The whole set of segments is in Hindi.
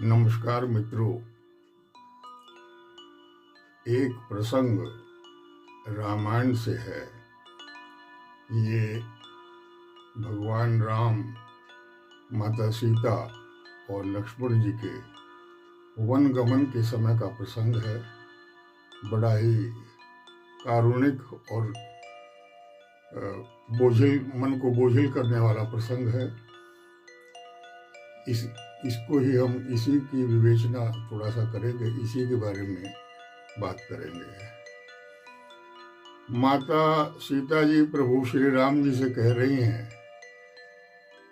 नमस्कार मित्रों। एक प्रसंग रामायण से है। ये भगवान राम, माता सीता और लक्ष्मण जी के वन गमन के समय का प्रसंग है। बड़ा ही कारुणिक और मन को बोझिल करने वाला प्रसंग है। इसको ही हम इसी की विवेचना थोड़ा सा करेंगे, इसी के बारे में बात करेंगे। माता सीता जी प्रभु श्री राम जी से कह रही हैं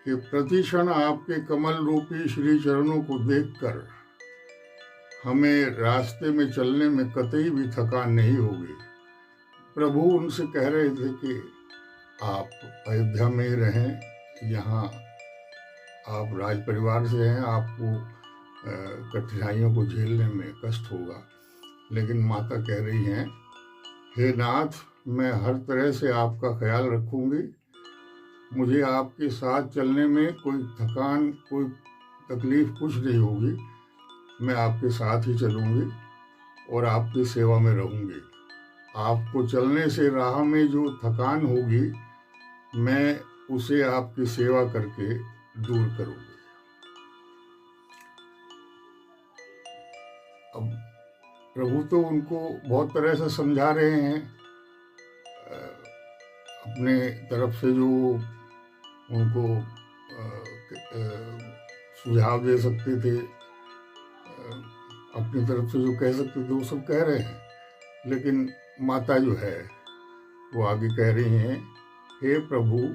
कि प्रतिक्षण आपके कमल रूपी श्री चरणों को देखकर हमें रास्ते में चलने में कतई भी थकान नहीं होगी। प्रभु उनसे कह रहे थे कि आप अयोध्या में ही रहें, यहाँ आप राज परिवार से हैं, आपको कठिनाइयों को झेलने में कष्ट होगा। लेकिन माता कह रही हैं, हे नाथ, मैं हर तरह से आपका ख्याल रखूंगी। मुझे आपके साथ चलने में कोई थकान, कोई तकलीफ कुछ नहीं होगी। मैं आपके साथ ही चलूंगी और आपकी सेवा में रहूंगी। आपको चलने से राह में जो थकान होगी, मैं उसे आपकी सेवा करके दूर करूंगी। अब प्रभु तो उनको बहुत तरह से समझा रहे हैं। अपने तरफ से जो उनको सुझाव दे सकते थे, अपनी तरफ से जो कह सकते थे, वो सब कह रहे हैं। लेकिन माता जो है वो आगे कह रही हैं, हे प्रभु,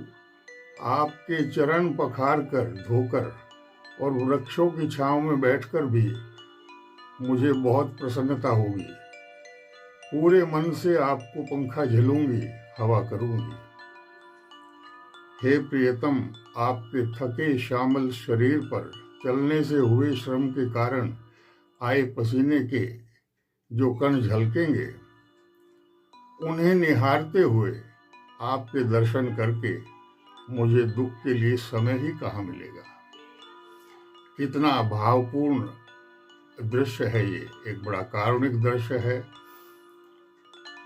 आपके चरण पखार कर, धोकर और वृक्षों की छांव में बैठकर भी मुझे बहुत प्रसन्नता होगी। पूरे मन से आपको पंखा झेलूंगी, हवा करूंगी। हे प्रियतम, आपके थके श्यामल शरीर पर चलने से हुए श्रम के कारण आए पसीने के जो कण झलकेंगे, उन्हें निहारते हुए आपके दर्शन करके मुझे दुख के लिए समय ही कहाँ मिलेगा। कितना भावपूर्ण दृश्य है ये, एक बड़ा कारुणिक दृश्य है।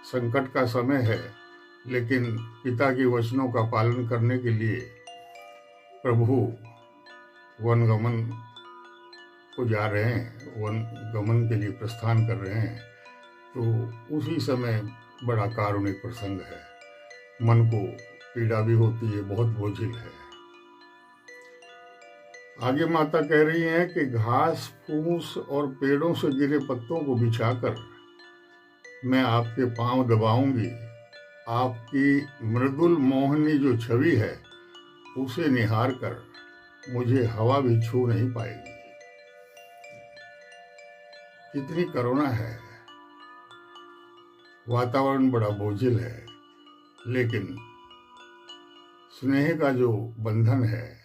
संकट का समय है, लेकिन पिता के वचनों का पालन करने के लिए प्रभु वनगमन को जा रहे हैं, वन गमन के लिए प्रस्थान कर रहे हैं। तो उसी समय बड़ा कारुणिक प्रसंग है, मन को पीड़ा भी होती है, बहुत बोझिल है। आगे माता कह रही हैं कि घास फूस और पेड़ों से गिरे पत्तों को बिछाकर मैं आपके पांव दबाऊंगी। आपकी मृदुल मोहनी जो छवि है, उसे निहार कर मुझे हवा भी छू नहीं पाएगी। कितनी करुणा है। वातावरण बड़ा बोझिल है, लेकिन स्नेह का जो बंधन है,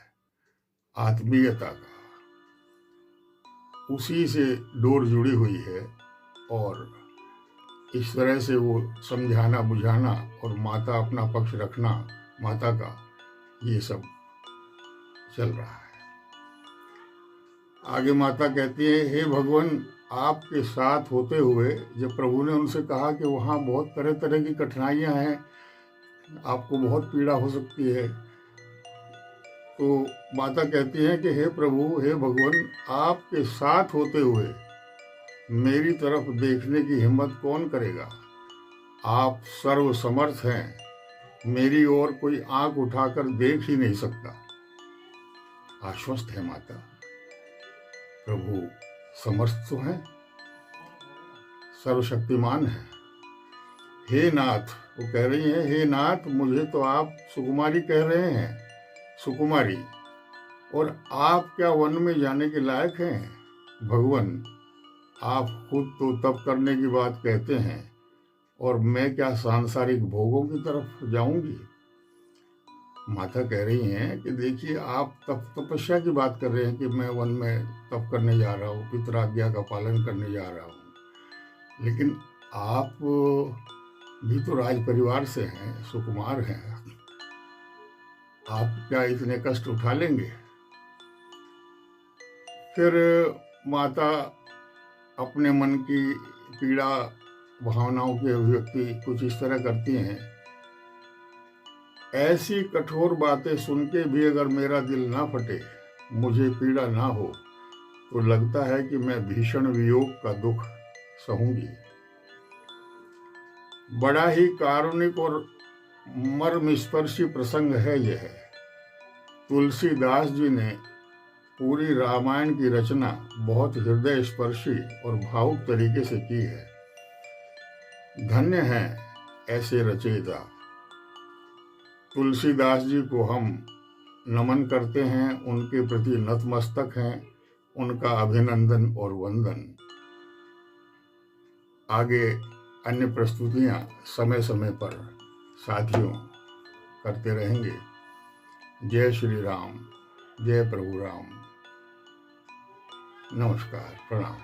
आत्मीयता का, उसी से डोर जुड़ी हुई है। और इस तरह से वो समझाना बुझाना और माता अपना पक्ष रखना माता का, ये सब चल रहा है। आगे माता कहती है, हे भगवान, आपके साथ होते हुए, जब प्रभु ने उनसे कहा कि वहाँ बहुत तरह तरह की कठिनाइयाँ हैं, आपको बहुत पीड़ा हो सकती है, तो माता कहती है कि हे प्रभु, हे भगवान, आपके साथ होते हुए मेरी तरफ देखने की हिम्मत कौन करेगा। आप सर्व समर्थ हैं, मेरी ओर कोई आंख उठाकर देख ही नहीं सकता। आश्वस्त है माता, प्रभु समर्थ तो हैं, सर्वशक्तिमान है। हे नाथ, वो कह रही हैं, हे नाथ, मुझे तो आप सुकुमारी कह रहे हैं, सुकुमारी, और आप क्या वन में जाने के लायक हैं। भगवान, आप खुद तो तप करने की बात कहते हैं, और मैं क्या सांसारिक भोगों की तरफ जाऊंगी। माता कह रही हैं कि देखिए, आप तपस्या की बात कर रहे हैं कि मैं वन में तप करने जा रहा हूँ, पितराज्ञा का पालन करने जा रहा हूँ, लेकिन आप भी तो राज परिवार से हैं, सुकुमार हैं, आप क्या इतने कष्ट उठा लेंगे। फिर माता अपने मन की पीड़ा भावनाओं की अभिव्यक्ति कुछ इस तरह करती हैं, ऐसी कठोर बातें सुन के भी अगर मेरा दिल ना फटे, मुझे पीड़ा ना हो, तो लगता है कि मैं भीषण वियोग का दुख सहूंगी। बड़ा ही कारुणिक और मर्मस्पर्शी प्रसंग है यह। तुलसीदास जी ने पूरी रामायण की रचना बहुत हृदय स्पर्शी और भावुक तरीके से की है। धन्य है ऐसे रचयिता। तुलसीदास जी को हम नमन करते हैं, उनके प्रति नतमस्तक हैं, उनका अभिनंदन और वंदन। आगे अन्य प्रस्तुतियां समय समय पर साथियों करते रहेंगे। जय श्री राम, जय प्रभु राम। नमस्कार, प्रणाम।